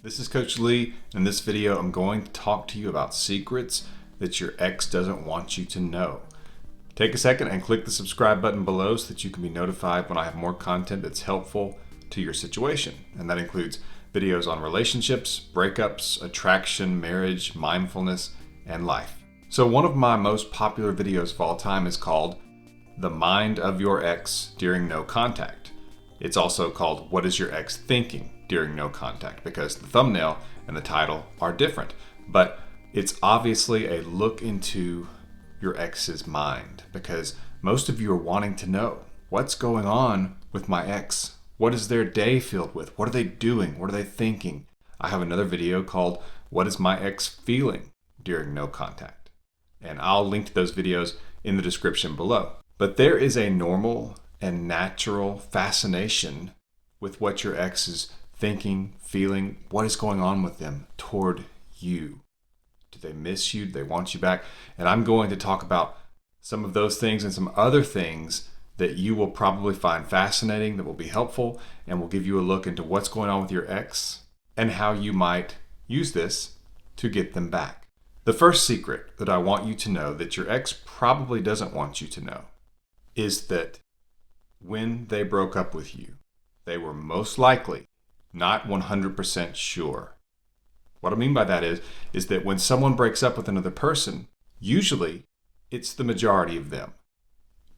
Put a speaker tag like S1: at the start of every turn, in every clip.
S1: This is Coach Lee. In this video, I'm going to talk to you about secrets that your ex doesn't want you to know. Take a second and click the subscribe button below so that you can be notified when I have more content that's helpful to your situation. And that includes videos on relationships, breakups, attraction, marriage, mindfulness, and life. So one of my most popular videos of all time is called The Mind of Your Ex During No Contact. It's also called What is Your Ex Thinking During No Contact, because the thumbnail and the title are different. But it's obviously a look into your ex's mind, because most of you are wanting to know what's going on with my ex. What is their day filled with? What are they doing? What are they thinking? I have another video called What is my ex feeling during no contact? And I'll link to those videos in the description below. But there is a normal and natural fascination with what your ex is thinking, feeling, what is going on with them toward you. Do they miss you? Do they want you back? And I'm going to talk about some of those things and some other things that you will probably find fascinating, that will be helpful, and will give you a look into what's going on with your ex and how you might use this to get them back. The first secret that I want you to know that your ex probably doesn't want you to know is that when they broke up with you, they were most likely not 100% sure. What I mean by that is that when someone breaks up with another person, usually it's the majority of them.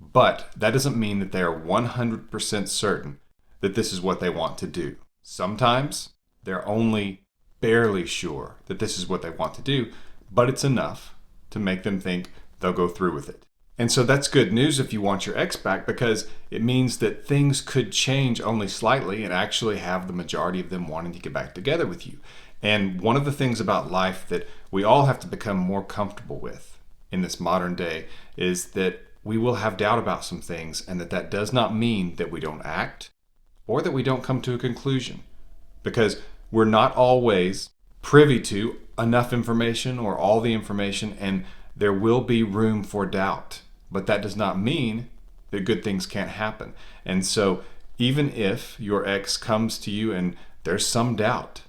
S1: But that doesn't mean that they are 100% certain that this is what they want to do. Sometimes they're only barely sure that this is what they want to do, but it's enough to make them think they'll go through with it. And so that's good news if you want your ex back, because it means that things could change only slightly and actually have the majority of them wanting to get back together with you. And one of the things about life that we all have to become more comfortable with in this modern day is that we will have doubt about some things, and that does not mean that we don't act or that we don't come to a conclusion, because we're not always privy to enough information or all the information, and there will be room for doubt. But that does not mean that good things can't happen. And so even if your ex comes to you and there's some doubt,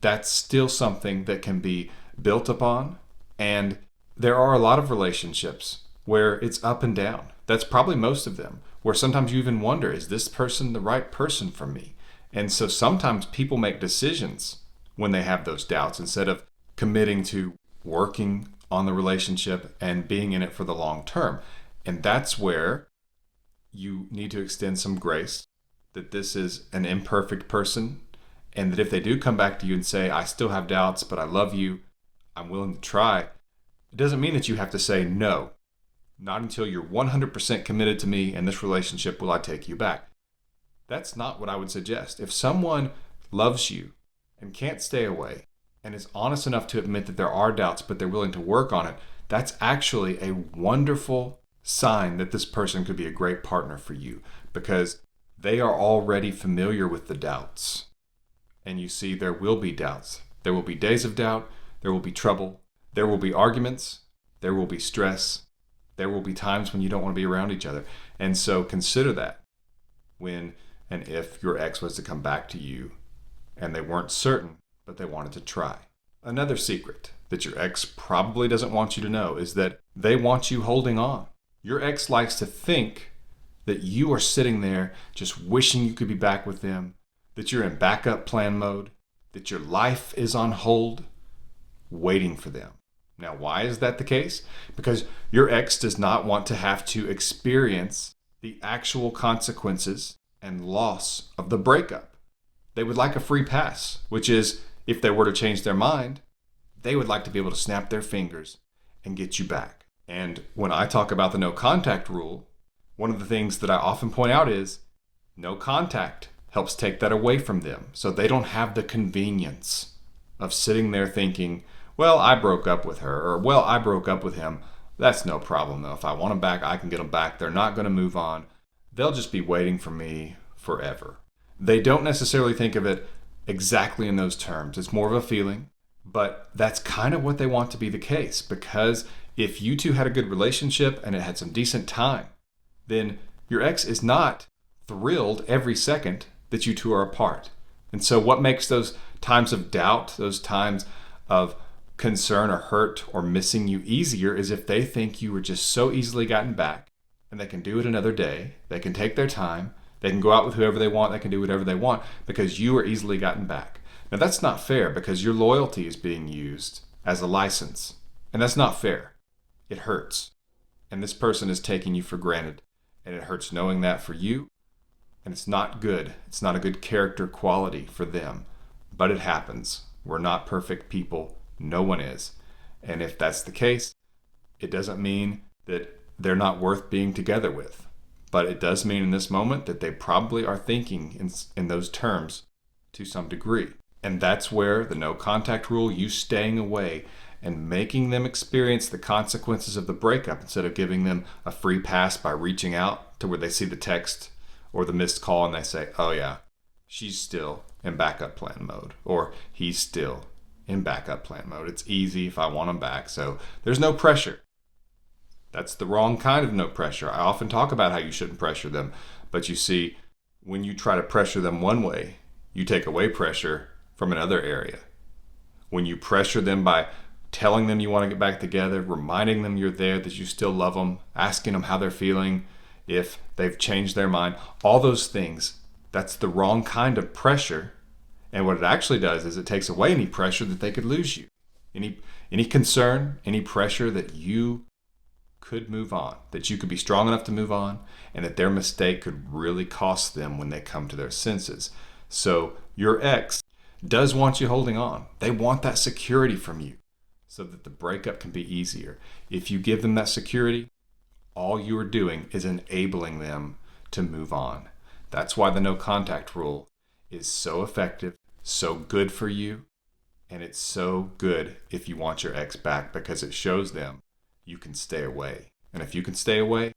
S1: that's still something that can be built upon. And there are a lot of relationships where it's up and down. That's probably most of them, where sometimes you even wonder, is this person the right person for me? And so sometimes people make decisions when they have those doubts instead of committing to working on the relationship and being in it for the long term. And that's where you need to extend some grace, that this is an imperfect person, and that if they do come back to you and say, I still have doubts, but I love you, I'm willing to try, it doesn't mean that you have to say no. Not until you're 100% committed to me and this relationship will I take you back. That's not what I would suggest. If someone loves you and can't stay away and is honest enough to admit that there are doubts, but they're willing to work on it, that's actually a wonderful sign that this person could be a great partner for you, because they are already familiar with the doubts. And you see, there will be doubts. There will be days of doubt. There will be trouble. There will be arguments. There will be stress. There will be times when you don't want to be around each other. And so consider that when and if your ex was to come back to you and they weren't certain, but they wanted to try. Another secret that your ex probably doesn't want you to know is that they want you holding on. Your ex likes to think that you are sitting there just wishing you could be back with them, that you're in backup plan mode, that your life is on hold, waiting for them. Now, why is that the case? Because your ex does not want to have to experience the actual consequences and loss of the breakup. They would like a free pass, which is, if they were to change their mind, they would like to be able to snap their fingers and get you back. And when I talk about the no contact rule, one of the things that I often point out is no contact helps take that away from them. So they don't have the convenience of sitting there thinking, well, I broke up with her, or well, I broke up with him. That's no problem though. If I want them back, I can get them back. They're not going to move on. They'll just be waiting for me forever. They don't necessarily think of it exactly in those terms. It's more of a feeling, but that's kind of what they want to be the case, because if you two had a good relationship and it had some decent time, then your ex is not thrilled every second that you two are apart. And so what makes those times of doubt, those times of concern or hurt or missing you easier is if they think you were just so easily gotten back and they can do it another day. They can take their time. They can go out with whoever they want. They can do whatever they want because you are easily gotten back. Now, that's not fair because your loyalty is being used as a license. And that's not fair. It hurts. And this person is taking you for granted. And it hurts knowing that for you. And it's not good. It's not a good character quality for them. But it happens. We're not perfect people. No one is. And if that's the case, it doesn't mean that they're not worth being together with. But it does mean in this moment that they probably are thinking in those terms to some degree. And that's where the no contact rule, you staying away and making them experience the consequences of the breakup instead of giving them a free pass by reaching out to where they see the text or the missed call and they say, oh yeah, she's still in backup plan mode, or he's still in backup plan mode. It's easy if I want them back, so there's no pressure. That's the wrong kind of no pressure. I often talk about how you shouldn't pressure them, but you see, when you try to pressure them one way, you take away pressure from another area. When you pressure them by telling them you want to get back together, reminding them you're there, that you still love them, asking them how they're feeling, if they've changed their mind, all those things, that's the wrong kind of pressure. And what it actually does is it takes away any pressure that they could lose you. Any concern, any pressure that you could move on, that you could be strong enough to move on, and that their mistake could really cost them when they come to their senses. So your ex does want you holding on. They want that security from you so that the breakup can be easier. If you give them that security, all you are doing is enabling them to move on. That's why the no contact rule is so effective, so good for you, and it's so good if you want your ex back because it shows them you can stay away. And if you can stay away,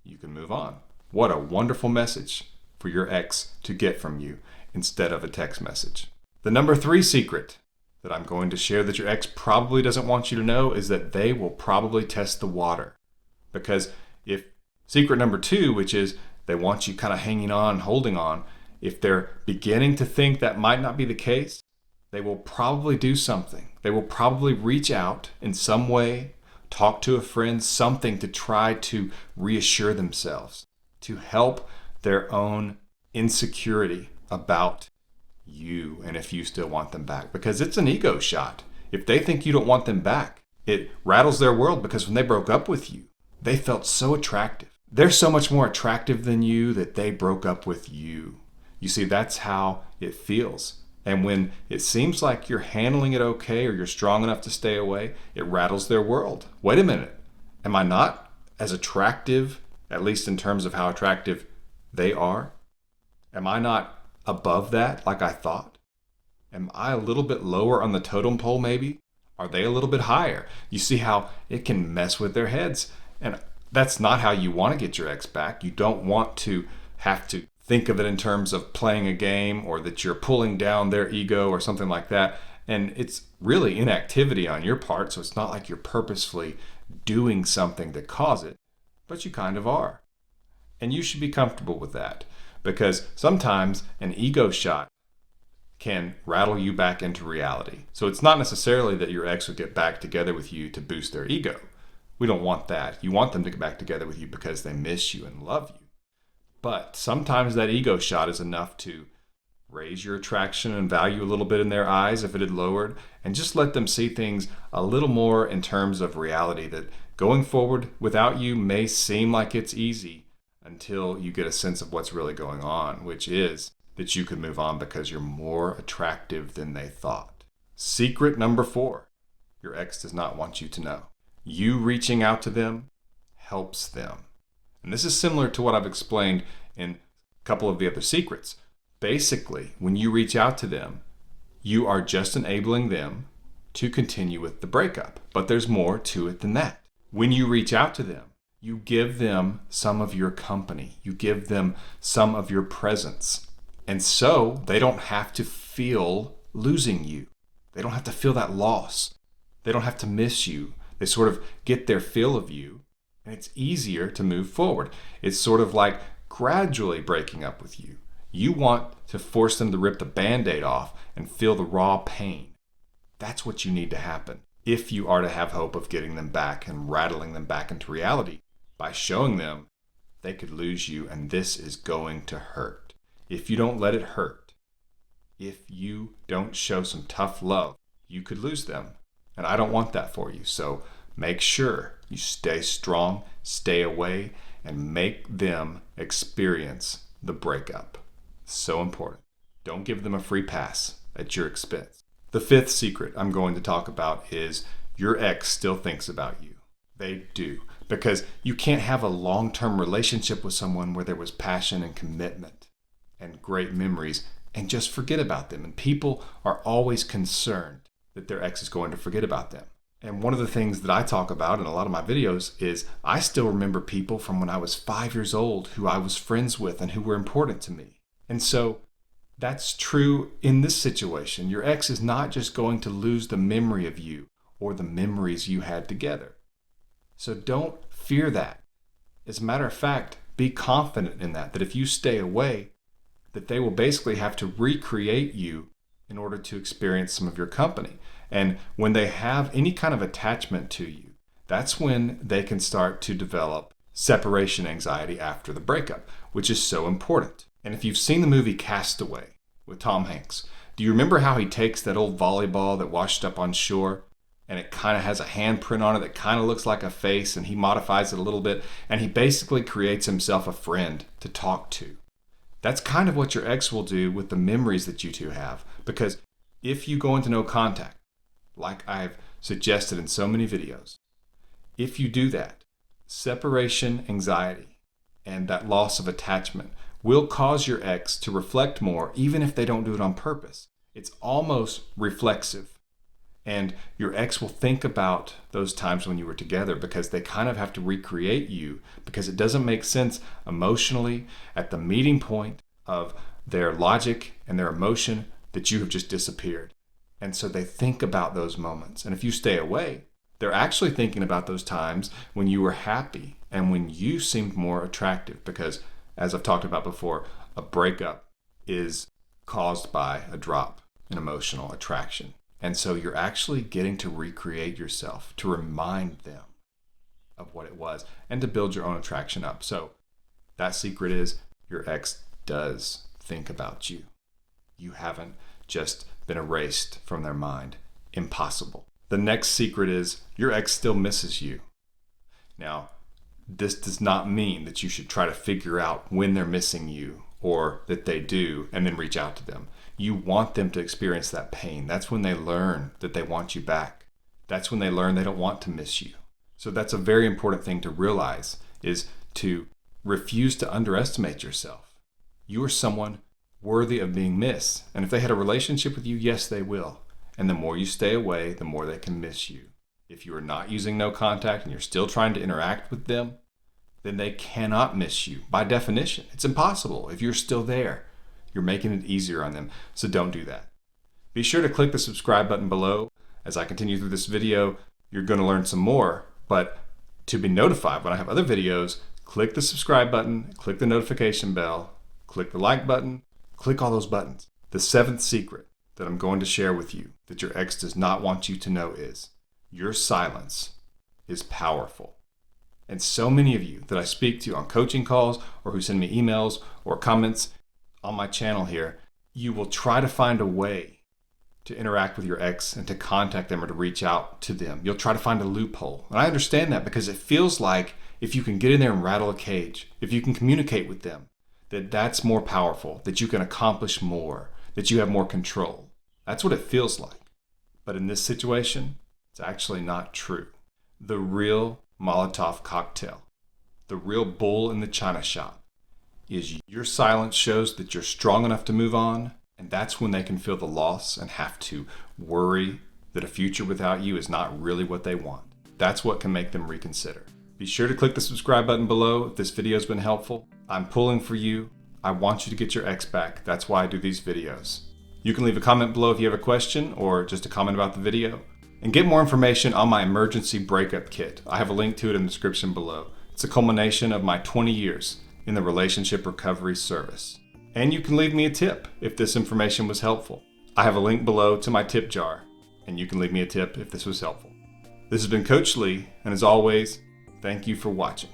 S1: you can move on. What a wonderful message for your ex to get from you instead of a text message. The number 3 secret that I'm going to share that your ex probably doesn't want you to know is that they will probably test the water. Because if secret number 2, which is they want you kind of hanging on, holding on, if they're beginning to think that might not be the case, they will probably do something. They will probably reach out in some way, talk to a friend, something to try to reassure themselves, to help their own insecurity about you and if you still want them back. Because it's an ego shot. If they think you don't want them back, it rattles their world because when they broke up with you, they felt so attractive. They're so much more attractive than you that they broke up with you. You see, that's how it feels. And when it seems like you're handling it okay or you're strong enough to stay away, it rattles their world. Wait a minute. Am I not as attractive, at least in terms of how attractive they are? Am I not above that like I thought? Am I a little bit lower on the totem pole maybe? Are they a little bit higher? You see how it can mess with their heads. And that's not how you want to get your ex back. You don't want to have to think of it in terms of playing a game or that you're pulling down their ego or something like that. And it's really inactivity on your part, so it's not like you're purposefully doing something to cause it, but you kind of are. And you should be comfortable with that because sometimes an ego shot can rattle you back into reality. So it's not necessarily that your ex would get back together with you to boost their ego. We don't want that. You want them to get back together with you because they miss you and love you. But sometimes that ego shot is enough to raise your attraction and value a little bit in their eyes if it had lowered, and just let them see things a little more in terms of reality, that going forward without you may seem like it's easy until you get a sense of what's really going on, which is that you could move on because you're more attractive than they thought. Secret number 4, your ex does not want you to know. You reaching out to them helps them. And this is similar to what I've explained in a couple of the other secrets. Basically, when you reach out to them, you are just enabling them to continue with the breakup. But there's more to it than that. When you reach out to them, you give them some of your company. You give them some of your presence. And so they don't have to feel losing you. They don't have to feel that loss. They don't have to miss you. They sort of get their fill of you. And it's easier to move forward. It's sort of like gradually breaking up with you. You want to force them to rip the Band-Aid off and feel the raw pain. That's what you need to happen if you are to have hope of getting them back and rattling them back into reality by showing them they could lose you and this is going to hurt. If you don't let it hurt, if you don't show some tough love, you could lose them. And I don't want that for you. So make sure you stay strong, stay away, and make them experience the breakup. So important. Don't give them a free pass at your expense. The fifth secret I'm going to talk about is your ex still thinks about you. They do. Because you can't have a long-term relationship with someone where there was passion and commitment and great memories and just forget about them. And people are always concerned that their ex is going to forget about them. And one of the things that I talk about in a lot of my videos is I still remember people from when I was 5 years old who I was friends with and who were important to me. And so that's true in this situation. Your ex is not just going to lose the memory of you or the memories you had together. So don't fear that. As a matter of fact, be confident in that if you stay away, that they will basically have to recreate you in order to experience some of your company. And when they have any kind of attachment to you, that's when they can start to develop separation anxiety after the breakup, which is so important. And if you've seen the movie Castaway with Tom Hanks, do you remember how he takes that old volleyball that washed up on shore and it kind of has a handprint on it that kind of looks like a face, and he modifies it a little bit, and he basically creates himself a friend to talk to? That's kind of what your ex will do with the memories that you two have. Because if you go into no contact, like I've suggested in so many videos, if you do that, separation anxiety and that loss of attachment will cause your ex to reflect more, even if they don't do it on purpose. It's almost reflexive. And your ex will think about those times when you were together because they kind of have to recreate you, because it doesn't make sense emotionally at the meeting point of their logic and their emotion that you have just disappeared. And so they think about those moments. And if you stay away, they're actually thinking about those times when you were happy and when you seemed more attractive, because as I've talked about before, a breakup is caused by a drop in emotional attraction. And so you're actually getting to recreate yourself, to remind them of what it was, and to build your own attraction up. So that secret is your ex does think about you. You haven't just been erased from their mind. Impossible. The next secret is your ex still misses you. Now, this does not mean that you should try to figure out when they're missing you or that they do and then reach out to them. You want them to experience that pain. That's when they learn that they want you back. That's when they learn they don't want to miss you. So that's a very important thing to realize, is to refuse to underestimate yourself. You are someone worthy of being missed. And if they had a relationship with you, yes, they will. And the more you stay away, the more they can miss you. If you are not using no contact and you're still trying to interact with them, then they cannot miss you. By definition, it's impossible. If you're still there, you're making it easier on them. So don't do that. Be sure to click the subscribe button below. As I continue through this video, you're going to learn some more. But to be notified when I have other videos, click the subscribe button, click the notification bell, click the like button, click all those buttons. The seventh secret that I'm going to share with you that your ex does not want you to know is your silence is powerful. And so many of you that I speak to on coaching calls or who send me emails or comments on my channel here, you will try to find a way to interact with your ex and to contact them or to reach out to them. You'll try to find a loophole. And I understand that, because it feels like if you can get in there and rattle a cage, if you can communicate with them, that's more powerful, that you can accomplish more, that you have more control. That's what it feels like. But in this situation, it's actually not true. The real Molotov cocktail, the real bull in the china shop, is your silence shows that you're strong enough to move on, and that's when they can feel the loss and have to worry that a future without you is not really what they want. That's what can make them reconsider. Be sure to click the subscribe button below if this video has been helpful. I'm pulling for you. I want you to get your ex back. That's why I do these videos. You can leave a comment below if you have a question or just a comment about the video. And get more information on my emergency breakup kit. I have a link to it in the description below. It's a culmination of my 20 years in the relationship recovery service. And you can leave me a tip if this information was helpful. I have a link below to my tip jar, and you can leave me a tip if this was helpful. This has been Coach Lee, and as always, thank you for watching.